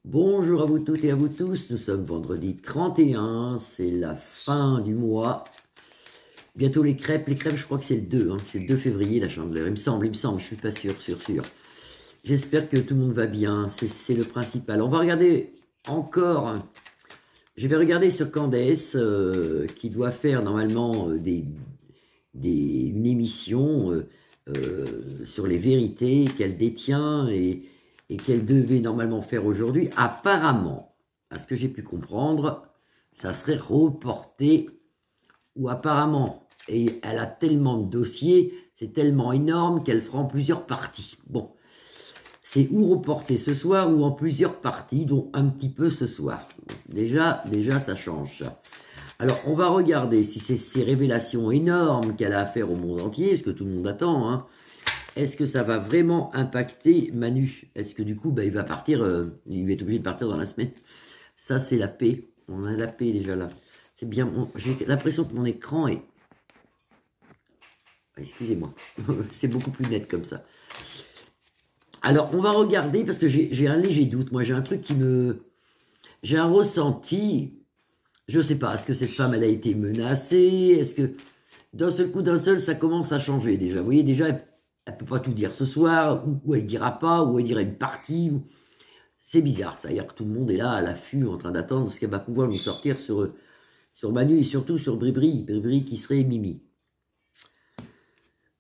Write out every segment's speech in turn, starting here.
Bonjour à vous toutes et à vous tous, nous sommes vendredi 31, c'est la fin du mois. Bientôt les crêpes je crois que c'est le 2, c'est le 2 février la chandeleur, il me semble, je suis pas sûr. J'espère que tout le monde va bien, c'est le principal. On va regarder encore, je vais regarder sur Candace, qui doit faire normalement une émission sur les vérités qu'elle détient et qu'elle devait normalement faire aujourd'hui. Apparemment, à ce que j'ai pu comprendre, ça serait reporté, ou apparemment, et elle a tellement de dossiers, c'est tellement énorme qu'elle fera en plusieurs parties. Bon, c'est ou reporté ce soir ou en plusieurs parties, dont un petit peu ce soir. Déjà ça change ça. Alors, on va regarder si c'est ces révélations énormes qu'elle a à faire au monde entier, ce que tout le monde attend, hein. Est-ce que ça va vraiment impacter Manu? Est-ce que du coup, il va partir, il va être obligé de partir dans la semaine? Ça, c'est la paix. On a la paix déjà là. C'est bien. J'ai l'impression que mon écran est... Excusez-moi. C'est beaucoup plus net comme ça. Alors, on va regarder, parce que j'ai un léger doute. Moi, j'ai un truc qui me... J'ai un ressenti... Je sais pas, est-ce que cette femme, elle a été menacée? Est-ce que d'un seul coup, ça commence à changer déjà? Vous voyez, déjà, elle peut pas tout dire ce soir, ou elle dira pas, ou elle dira une partie. C'est bizarre, ça. C'est-à-dire que tout le monde est là, à l'affût, en train d'attendre ce qu'elle va pouvoir nous sortir sur Manu et surtout sur Bribri. Bribri qui serait Mimi.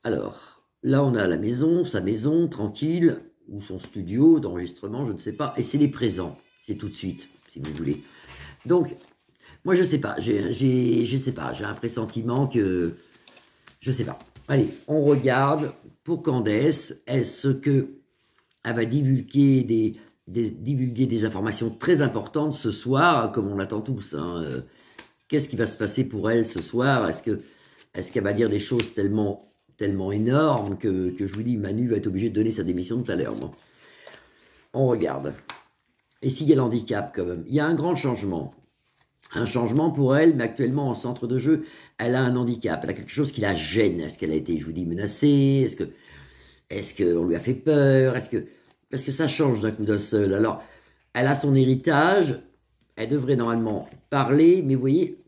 Alors, là, on a la maison, sa maison, tranquille, ou son studio d'enregistrement, je ne sais pas. Et c'est les présents, c'est tout de suite, si vous voulez. Donc, moi, je sais pas, je sais pas, j'ai un pressentiment que, je sais pas. Allez, on regarde pour Candace, est-ce que elle va divulguer des informations très importantes ce soir, comme on l'attend tous, hein. Qu'est-ce qui va se passer pour elle ce soir? Est-ce qu'elle va dire des choses tellement énormes que je vous dis, Manu va être obligé de donner sa démission tout à l'heure. Bon. On regarde. Et s'il y a l'handicap quand même, il y a un grand changement. Un changement pour elle, mais actuellement en centre de jeu, elle a un handicap, elle a quelque chose qui la gêne. Est-ce qu'elle a été, je vous dis, menacée? Est-ce qu'on lui a fait peur? Parce que ça change d'un coup d'un seul. Alors, elle a son héritage, elle devrait normalement parler, mais vous voyez,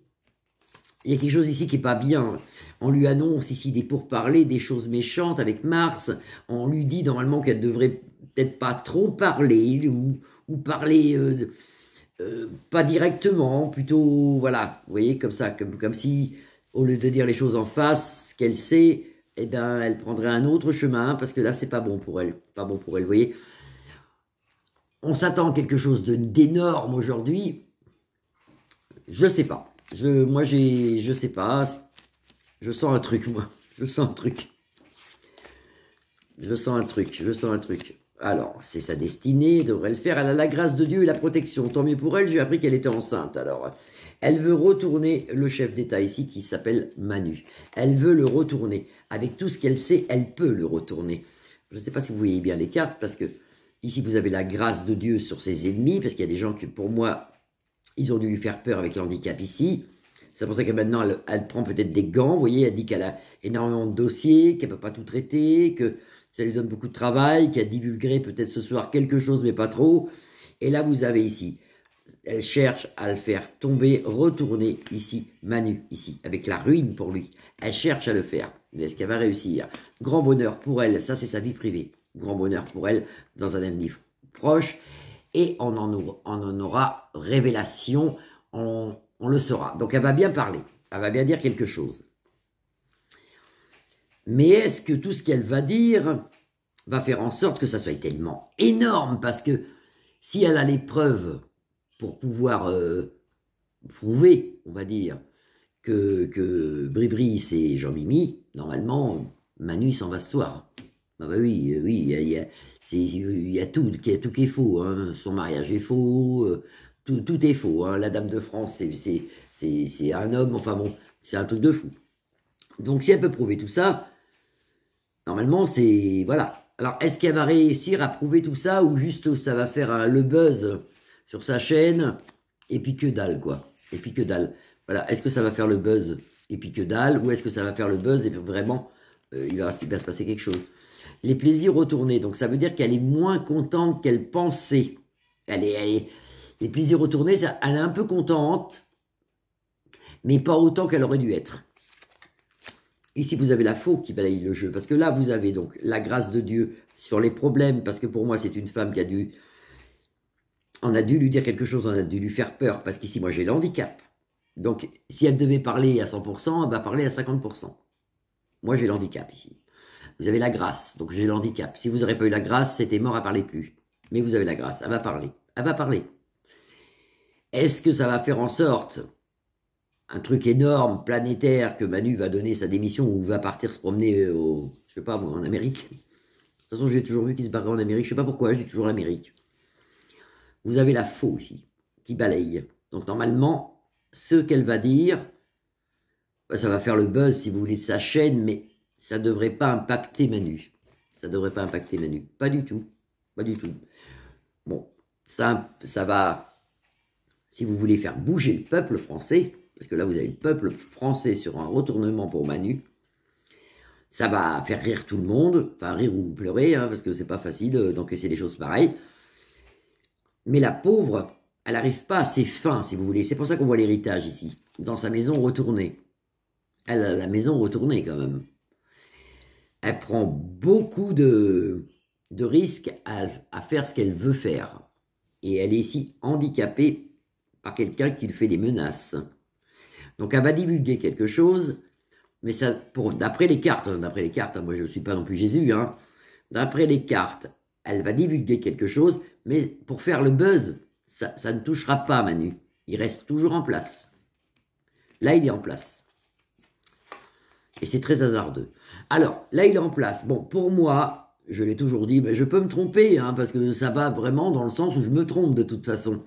il y a quelque chose ici qui n'est pas bien. On lui annonce ici des pourparlers, des choses méchantes avec Mars. On lui dit normalement qu'elle devrait peut-être pas trop parler ou parler... pas directement, plutôt, voilà, vous voyez, comme ça, comme si, au lieu de dire les choses en face, ce qu'elle sait, eh ben, elle prendrait un autre chemin, parce que là, c'est pas bon pour elle, vous voyez. On s'attend à quelque chose d'énorme aujourd'hui, je sais pas, je sais pas, je sens un truc, moi, je sens un truc. Alors, c'est sa destinée, devrait le faire. Elle a la grâce de Dieu et la protection. Tant mieux pour elle, j'ai appris qu'elle était enceinte. Alors, elle veut retourner le chef d'État ici qui s'appelle Manu. Elle veut le retourner. Avec tout ce qu'elle sait, elle peut le retourner. Je ne sais pas si vous voyez bien les cartes, parce que ici, vous avez la grâce de Dieu sur ses ennemis, parce qu'il y a des gens qui, pour moi, ils ont dû lui faire peur avec l'handicap ici. C'est pour ça que maintenant, elle prend peut-être des gants. Vous voyez, elle dit qu'elle a énormément de dossiers, qu'elle ne peut pas tout traiter, que ça lui donne beaucoup de travail, qu'elle divulguerait peut-être ce soir quelque chose, mais pas trop. Et là, vous avez ici, elle cherche à le faire tomber, retourner ici, Manu, ici, avec la ruine pour lui. Elle cherche à le faire. Mais est-ce qu'elle va réussir? Grand bonheur pour elle, ça c'est sa vie privée. Grand bonheur pour elle dans un avenir proche. Et on en aura révélation, on le saura. Donc elle va bien parler, elle va bien dire quelque chose. Mais est-ce que tout ce qu'elle va dire va faire en sorte que ça soit tellement énorme? Parce que si elle a les preuves pour pouvoir prouver, on va dire, que Bribri c'est Jean-Mimi, normalement, Manu s'en va ce soir. Ah bah oui, il y a tout qui est faux, hein. Son mariage est faux, tout est faux, hein. La Dame de France, c'est un homme, enfin bon, c'est un truc de fou. Donc si elle peut prouver tout ça, normalement, c'est... Voilà. Alors, est-ce qu'elle va réussir à prouver tout ça ou juste ça va faire le buzz sur sa chaîne et puis que dalle, quoi. Et puis que dalle. Voilà. Est-ce que ça va faire le buzz et puis que dalle ou est-ce que ça va faire le buzz et puis vraiment, il va se passer quelque chose. Les plaisirs retournés. Donc, ça veut dire qu'elle est moins contente qu'elle pensait Les plaisirs retournés, elle est un peu contente, mais pas autant qu'elle aurait dû être. Ici, vous avez la faux qui balaye le jeu, parce que là, vous avez donc la grâce de Dieu sur les problèmes, parce que pour moi, c'est une femme qui a dû... On a dû lui dire quelque chose, on a dû lui faire peur, parce qu'ici, moi, j'ai le handicap. Donc, si elle devait parler à 100%, elle va parler à 50%. Moi, j'ai le handicap ici. Vous avez la grâce, donc j'ai le handicap. Si vous n'aurez pas eu la grâce, c'était mort, elle ne parlait plus. Mais vous avez la grâce, elle va parler. Elle va parler. Est-ce que ça va faire en sorte un truc énorme, planétaire, que Manu va donner sa démission ou va partir se promener je sais pas moi, en Amérique? De toute façon, j'ai toujours vu qu'il se barrait en Amérique. Je sais pas pourquoi, je dis toujours l'Amérique. Vous avez la faux aussi, qui balaye. Donc normalement, ce qu'elle va dire, ça va faire le buzz, si vous voulez, de sa chaîne, mais ça ne devrait pas impacter Manu. Ça ne devrait pas impacter Manu. Pas du tout. Pas du tout. Bon, ça va, si vous voulez faire bouger le peuple français, parce que là, vous avez le peuple français sur un retournement pour Manu, ça va faire rire tout le monde, enfin rire ou pleurer, hein, parce que c'est pas facile d'encaisser des choses pareilles. Mais la pauvre, elle n'arrive pas à ses fins, si vous voulez. C'est pour ça qu'on voit l'héritage ici, dans sa maison retournée. Elle a la maison retournée quand même. Elle prend beaucoup de risques à faire ce qu'elle veut faire. Et elle est ici handicapée par quelqu'un qui lui fait des menaces. Donc elle va divulguer quelque chose, mais ça, d'après les cartes, moi je ne suis pas non plus Jésus, hein, d'après les cartes, elle va divulguer quelque chose, mais pour faire le buzz, ça ne touchera pas Manu. Il reste toujours en place. Là, il est en place. Et c'est très hasardeux. Alors, là, il est en place. Bon, pour moi, je l'ai toujours dit, mais je peux me tromper, hein, parce que ça va vraiment dans le sens où je me trompe de toute façon.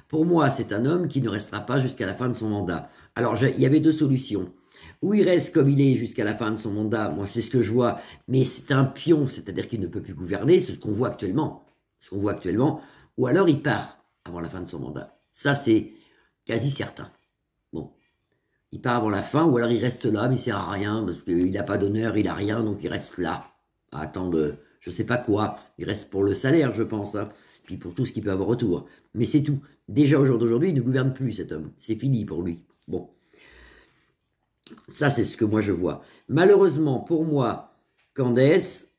Pour moi, c'est un homme qui ne restera pas jusqu'à la fin de son mandat. Alors, il y avait deux solutions. Ou il reste comme il est jusqu'à la fin de son mandat, moi c'est ce que je vois, mais c'est un pion, c'est-à-dire qu'il ne peut plus gouverner, c'est ce qu'on voit actuellement. Ou alors il part avant la fin de son mandat. Ça, c'est quasi certain. Bon, il part avant la fin, ou alors il reste là, mais il ne sert à rien, parce qu'il n'a pas d'honneur, il n'a rien, donc il reste là, à attendre je ne sais pas quoi. Il reste pour le salaire, je pense, hein, puis pour tout ce qu'il peut avoir autour. Mais c'est tout. Déjà au jour d'aujourd'hui, il ne gouverne plus, cet homme. C'est fini pour lui. Bon. Ça, c'est ce que moi je vois. Malheureusement, pour moi, Candace,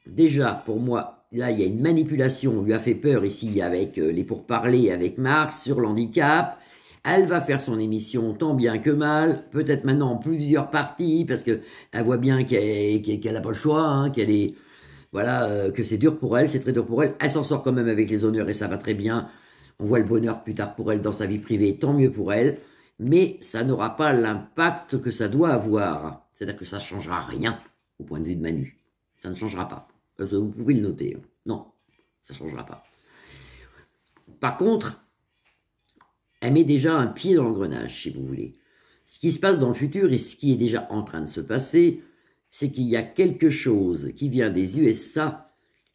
déjà, pour moi, là, il y a une manipulation. On lui a fait peur ici avec les pourparlers avec Mars sur l'handicap. Elle va faire son émission tant bien que mal. Peut-être maintenant en plusieurs parties, parce qu'elle voit bien qu'elle n'a pas le choix, hein, qu'elle est... Voilà, que c'est dur pour elle, c'est très dur pour elle. Elle s'en sort quand même avec les honneurs et ça va très bien. On voit le bonheur plus tard pour elle dans sa vie privée, tant mieux pour elle. Mais ça n'aura pas l'impact que ça doit avoir. C'est-à-dire que ça ne changera rien au point de vue de Manu. Ça ne changera pas. Vous pouvez le noter. Non, ça ne changera pas. Par contre, elle met déjà un pied dans l'engrenage, si vous voulez. Ce qui se passe dans le futur et ce qui est déjà en train de se passer, c'est qu'il y a quelque chose qui vient des USA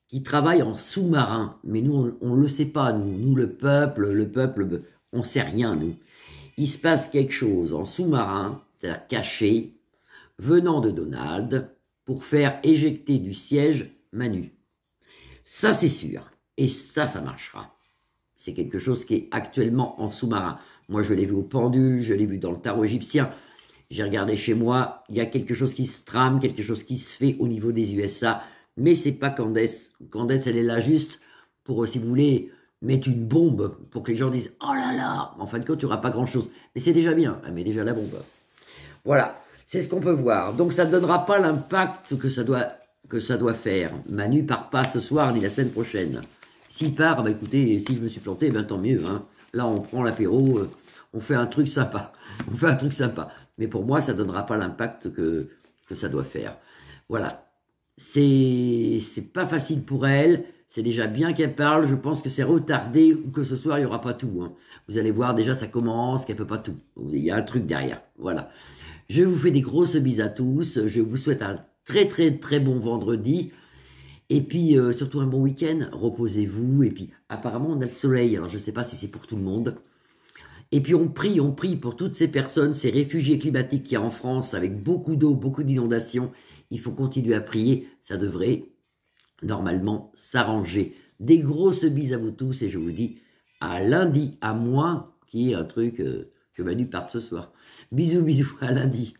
qui travaille en sous-marin. Mais nous, on ne le sait pas, nous le peuple, on ne sait rien, nous. Il se passe quelque chose en sous-marin, c'est-à-dire caché, venant de Donald, pour faire éjecter du siège Manu. Ça, c'est sûr. Et ça marchera. C'est quelque chose qui est actuellement en sous-marin. Moi, je l'ai vu au pendule, je l'ai vu dans le tarot égyptien. J'ai regardé chez moi, il y a quelque chose qui se trame, quelque chose qui se fait au niveau des USA. Mais c'est pas Candace. Candace, elle est là juste pour, si vous voulez, mettre une bombe pour que les gens disent « Oh là là !» En fin de compte, il n'y aura pas grand-chose. Mais c'est déjà bien, elle met déjà la bombe. Voilà, c'est ce qu'on peut voir. Donc ça ne donnera pas l'impact que ça doit faire. Manu part pas ce soir ni la semaine prochaine. S'il part, bah écoutez, si je me suis planté, ben tant mieux. Hein. Là, on prend l'apéro, on fait un truc sympa. On fait un truc sympa. Mais pour moi, ça ne donnera pas l'impact que ça doit faire. Voilà. C'est pas facile pour elle. C'est déjà bien qu'elle parle. Je pense que c'est retardé ou que ce soir, il n'y aura pas tout. Hein. Vous allez voir, déjà, ça commence, qu'elle ne peut pas tout. Il y a un truc derrière. Voilà. Je vous fais des grosses bises à tous. Je vous souhaite un très, très, très bon vendredi. Et puis, surtout un bon week-end. Reposez-vous. Et puis, apparemment, on a le soleil. Alors, je ne sais pas si c'est pour tout le monde. Et puis, on prie pour toutes ces personnes, ces réfugiés climatiques qu'il y a en France, avec beaucoup d'eau, beaucoup d'inondations. Il faut continuer à prier. Ça devrait normalement s'arranger. Des grosses bises à vous tous et je vous dis à lundi, à moins qu'il y ait un truc que Manu parte ce soir. Bisous, bisous, à lundi.